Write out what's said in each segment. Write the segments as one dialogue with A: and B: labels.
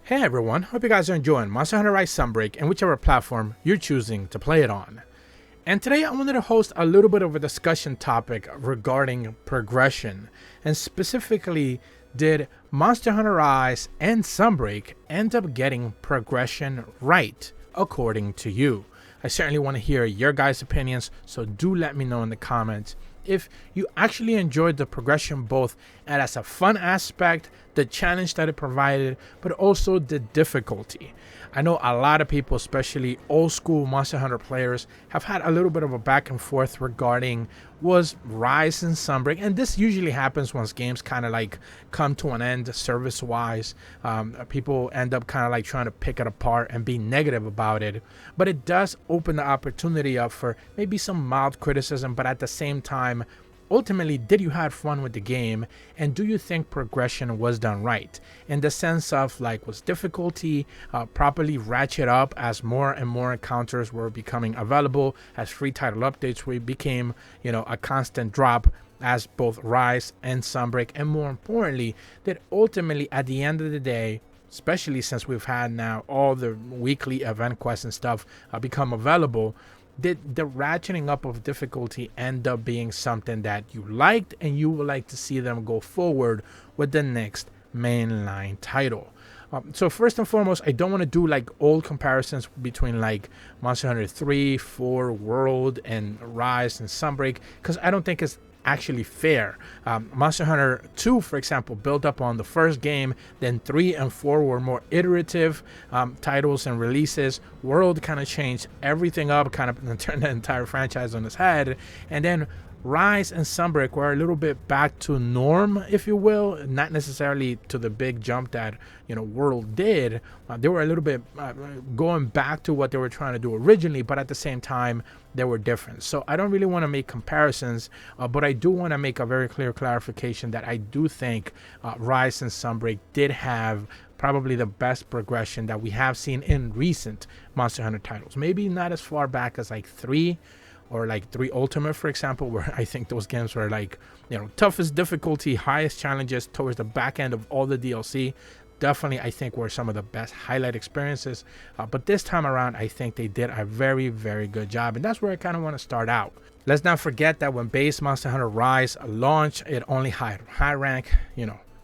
A: Hey everyone, hope you guys are enjoying Monster Hunter Rise Sunbreak and whichever platform you're choosing to play it on. And today I wanted to host a little bit of a discussion topic regarding progression, and specifically, did Monster Hunter Rise and Sunbreak end up getting progression right according to you? I certainly want to hear your guys' opinions, so do let me know in the comments if you actually enjoyed the progression, both as a fun aspect, the challenge that it provided, but also the difficulty. I know a lot of people, especially old school Monster Hunter players, have had a little bit of a back and forth regarding was Rise and Sunbreak, and this usually happens once games kind of like come to an end service wise. People end up kind of like trying to pick it apart and be negative about it, but it does open the opportunity up for maybe some mild criticism. But at the same time, ultimately, did you have fun with the game, and do you think progression was done right, in the sense of like, was difficulty properly ratcheted up as more and more encounters were becoming available, as free title updates became, a constant drop as both Rise and Sunbreak, and more importantly, that ultimately at the end of the day, especially since we've had now all the weekly event quests and stuff become available, did the ratcheting up of difficulty end up being something that you liked and you would like to see them go forward with the next mainline title? So first and foremost, I don't want to do like old comparisons between like Monster Hunter 3, 4, World, and Rise and Sunbreak, because I don't think it's actually fair. Monster Hunter 2, for example, built up on the first game, then 3 and 4 were more iterative titles and releases. World kind of changed everything up, kind of turned the entire franchise on its head, and then Rise and Sunbreak were a little bit back to norm, if you will, not necessarily to the big jump that World did. They were a little bit going back to what they were trying to do originally, but at the same time they were different. So I don't really want to make comparisons, but I do want to make a very clear clarification that I do think Rise and Sunbreak did have probably the best progression that we have seen in recent Monster Hunter titles. Maybe not as far back as like 3 or like 3 Ultimate, for example, where I think those games were like, toughest difficulty, highest challenges towards the back end of all the DLC. Definitely, I think, were some of the best highlight experiences. But this time around, I think they did a very, very good job. And that's where I kind of want to start out. Let's not forget that when base Monster Hunter Rise launched, it only had high rank,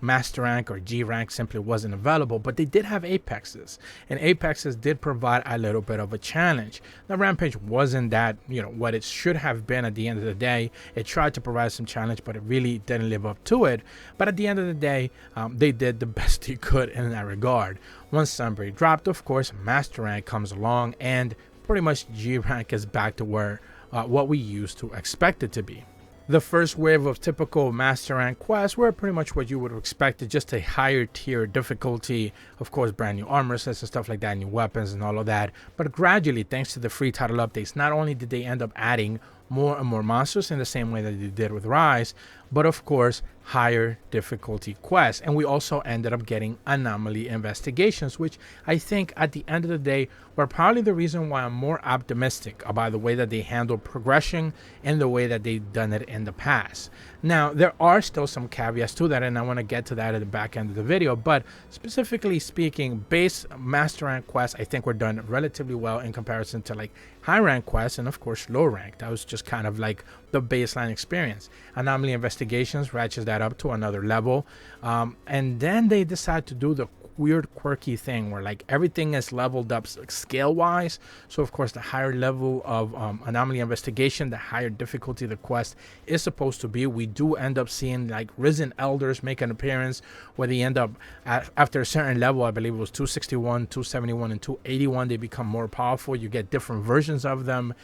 A: Master rank or G rank simply wasn't available, but they did have apexes, and apexes did provide a little bit of a challenge. The Rampage wasn't that what it should have been at the end of the day. It tried to provide some challenge, but it really didn't live up to it. But at the end of the day, they did the best they could in that regard. Once Sunbreak dropped, of course, Master rank comes along, and pretty much G rank is back to where what we used to expect it to be. The first wave of typical Master Rank quests were pretty much what you would have expected, just a higher tier difficulty, of course brand new armor sets and stuff like that, new weapons and all of that. But gradually, thanks to the free title updates, not only did they end up adding more and more monsters in the same way that they did with Rise, but of course higher difficulty quests, and we also ended up getting anomaly investigations, which I think at the end of the day were probably the reason why I'm more optimistic about the way that they handle progression and the way that they've done it in the past. Now, there are still some caveats to that, and I want to get to that at the back end of the video, but specifically speaking, base Master Rank quests I think were done relatively well in comparison to like high rank quests and of course low rank. That was just kind of like the baseline experience. Anomaly investigations ratchets that up to another level, and then they decide to do the weird quirky thing where like everything is leveled up scale wise. So of course the higher level of anomaly investigation, the higher difficulty the quest is supposed to be. We do end up seeing like risen elders make an appearance, where they end up after a certain level, I believe it was 261, 271 and 281, they become more powerful. You get different versions of them,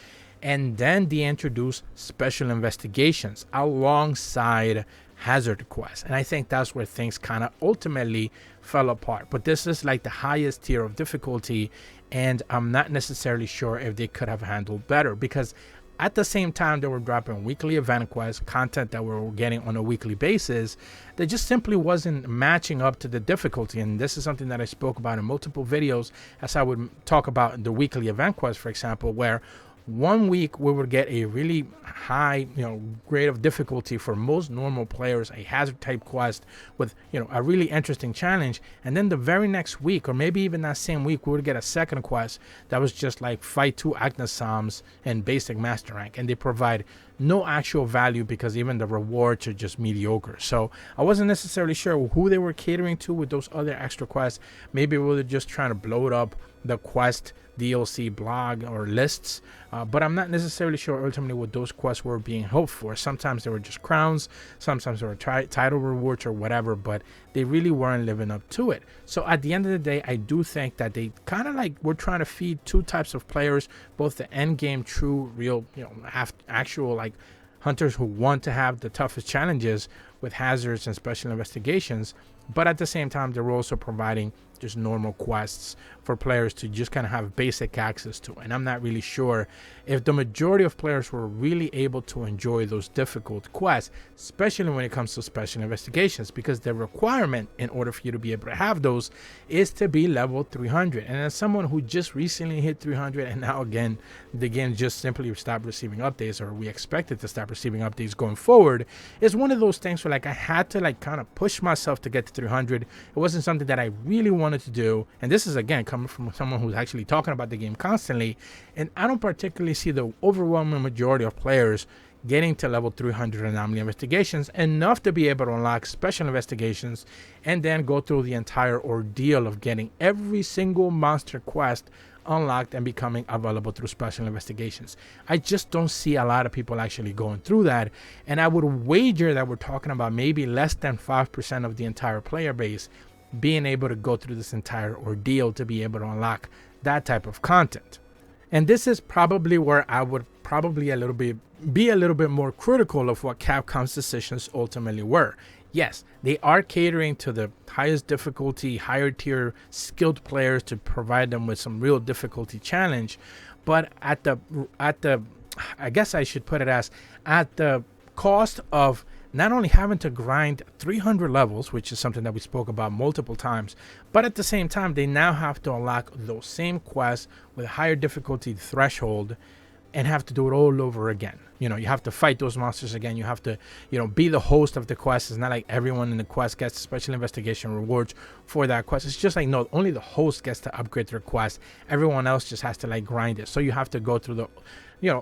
A: and then they introduce special investigations alongside hazard quests, and I think that's where things kind of ultimately fell apart. But this is like the highest tier of difficulty, and I'm not necessarily sure if they could have handled better, because at the same time they were dropping weekly event quests, content that we were getting on a weekly basis that just simply wasn't matching up to the difficulty. And this is something that I spoke about in multiple videos, as I would talk about the weekly event quests, for example, where 1 week we would get a really high, grade of difficulty for most normal players, a hazard type quest with, a really interesting challenge. And then the very next week, or maybe even that same week, we would get a second quest that was just like fight 2 Agnesams and basic master rank. And they provide no actual value because even the rewards are just mediocre. So I wasn't necessarily sure who they were catering to with those other extra quests. Maybe we were just trying to bloat up the quest DLC blog or lists, but I'm not necessarily sure ultimately what those quests were being hoped for. Sometimes they were just crowns, sometimes they were title rewards or whatever, but they really weren't living up to it. So at the end of the day, I do think that they kind of like were trying to feed 2 types of players, both the end game true real, actual like hunters who want to have the toughest challenges with hazards and special investigations, but at the same time they were also providing just normal quests for players to just kind of have basic access to. And I'm not really sure if the majority of players were really able to enjoy those difficult quests, especially when it comes to special investigations, because the requirement in order for you to be able to have those is to be level 300. And as someone who just recently hit 300, and now again the game just simply stopped receiving updates, or we expected to stop receiving updates going forward, is one of those things where like I had to like kind of push myself to get to 300. It wasn't something that I really wanted to do, and this is again coming from someone who's actually talking about the game constantly, and I don't particularly see the overwhelming majority of players getting to level 300 anomaly investigations enough to be able to unlock special investigations and then go through the entire ordeal of getting every single monster quest unlocked and becoming available through special investigations. I just don't see a lot of people actually going through that, and I would wager that we're talking about maybe less than 5% of the entire player base being able to go through this entire ordeal to be able to unlock that type of content. And this is probably where I would probably be a little bit more critical of what Capcom's decisions ultimately were. Yes, they are catering to the highest difficulty, higher tier skilled players to provide them with some real difficulty challenge, but at the I guess I should put it as at the cost of not only having to grind 300 levels, which is something that we spoke about multiple times, but at the same time, they now have to unlock those same quests with a higher difficulty threshold and have to do it all over again. You have to fight those monsters again. You have to, be the host of the quest. It's not like everyone in the quest gets special investigation rewards for that quest. It's just like, no, only the host gets to upgrade their quest. Everyone else just has to like grind it. So you have to go through the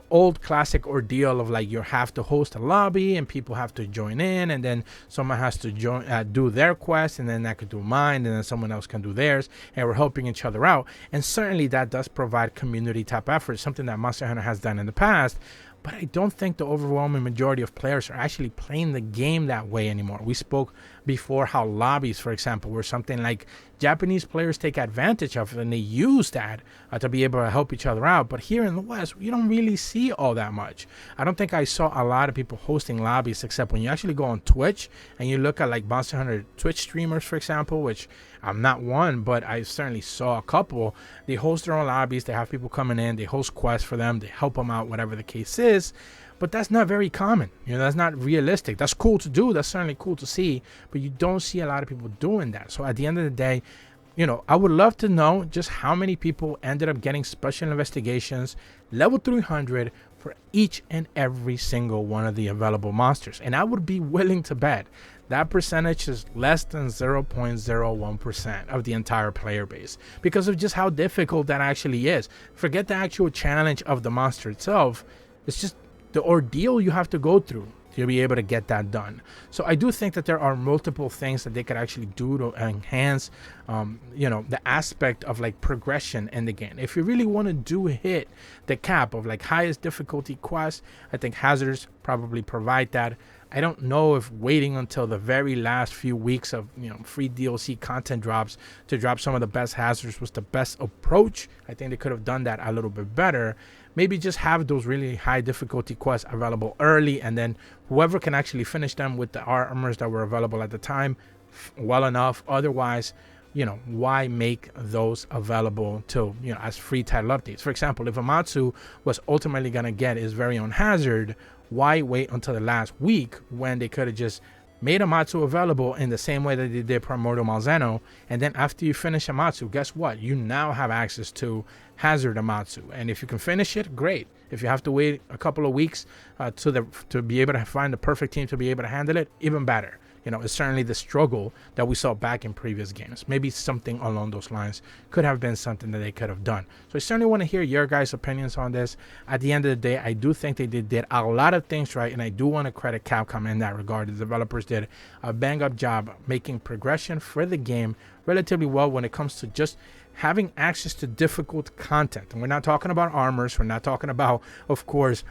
A: old classic ordeal of like you have to host a lobby and people have to join in, and then someone has to do their quest, and then I could do mine, and then someone else can do theirs, and we're helping each other out. And certainly that does provide community type effort, something that Monster Hunter has done in the past. But I don't think the overwhelming majority of players are actually playing the game that way anymore. We spoke before how lobbies, for example, were something like Japanese players take advantage of, and they use that to be able to help each other out. But here in the West, you don't really see all that much. I don't think I saw a lot of people hosting lobbies, except when you actually go on Twitch and you look at like Monster Hunter Twitch streamers, for example, which I'm not one, but I certainly saw a couple. They host their own lobbies. They have people coming in. They host quests for them. They help them out, whatever the case is. But that's not very common. That's not realistic. That's cool to do. That's certainly cool to see. But you don't see a lot of people doing that. So at the end of the day, I would love to know just how many people ended up getting special investigations level 300 for each and every single one of the available monsters. And I would be willing to bet that percentage is less than 0.01% of the entire player base, because of just how difficult that actually is. Forget the actual challenge of the monster itself. It's just the ordeal you have to go through to be able to get that done. So I do think that there are multiple things that they could actually do to enhance the aspect of like progression in the game. If you really want to hit the cap of like highest difficulty quests, I think hazards probably provide that. I don't know if waiting until the very last few weeks of free DLC content drops to drop some of the best hazards was the best approach. I think they could have done that a little bit better. Maybe just have those really high difficulty quests available early, and then whoever can actually finish them with the armors that were available at the time, well enough. Otherwise, why make those available to as free title updates? For example, if Amatsu was ultimately going to get his very own hazard, why wait until the last week when they could have just made Amatsu available in the same way that they did Primordial Malzeno, and then after you finish Amatsu, guess what? You now have access to Hazard Amatsu, and if you can finish it, great. If you have to wait a couple of weeks to be able to find the perfect team to be able to handle it, even better. You know, it's certainly the struggle that we saw back in previous games. Maybe something along those lines could have been something that they could have done. So I certainly want to hear your guys' opinions on this. At the end of the day, I do think they did a lot of things right, and I do want to credit Capcom in that regard. The developers did a bang-up job making progression for the game relatively well when it comes to just having access to difficult content. And we're not talking about armors. We're not talking about, of course,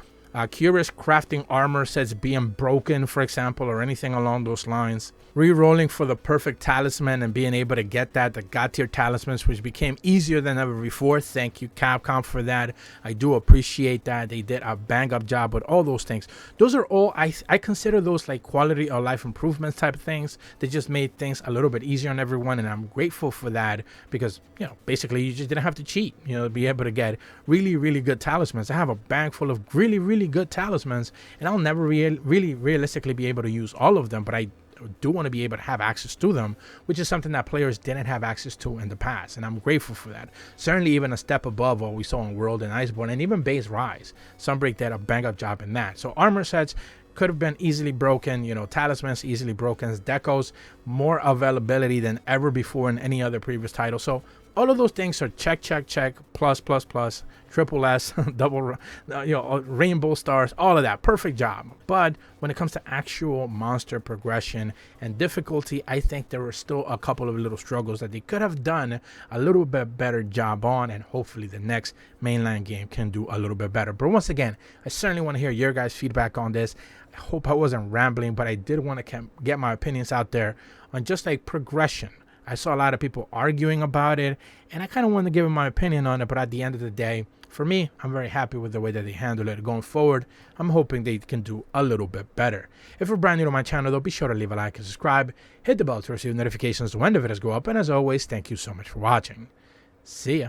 A: curious crafting armor sets being broken, for example, or anything along those lines. Re-rolling for the perfect talisman and being able to get that, the God tier talismans, which became easier than ever before. Thank you, Capcom, for that. I do appreciate that. They did a bang-up job with all those things. Those are all, I consider those like quality of life improvements type of things. They just made things a little bit easier on everyone, and I'm grateful for that because, you know, basically you just didn't have to cheat, you know, to be able to get really, really good talismans. I have a bag full of really, really good talismans, and I'll never really realistically be able to use all of them, but I do want to be able to have access to them, which is something that players didn't have access to in the past, and I'm grateful for that. Certainly even a step above what we saw in World and Iceborne, and even Base Rise. Sunbreak did a bang-up job in that. So armor sets could have been easily broken, you know, talismans easily broken, decos more availability than ever before in any other previous title. So all of those things are check, plus, triple S, double, you know, rainbow stars, all of that. Perfect job. But when it comes to actual monster progression and difficulty, I think there were still a couple of little struggles that they could have done a little bit better job on, and hopefully the next mainline game can do a little bit better. But once again, I certainly want to hear your guys' feedback on this. I hope I wasn't rambling, but I did want to get my opinions out there on just like progression. I saw a lot of people arguing about it, and I kind of wanted to give my opinion on it, but at the end of the day, for me, I'm very happy with the way that they handle it. Going forward, I'm hoping they can do a little bit better. If you're brand new to my channel, though, be sure to leave a like and subscribe. Hit the bell to receive notifications when the videos go up, and as always, thank you so much for watching. See ya.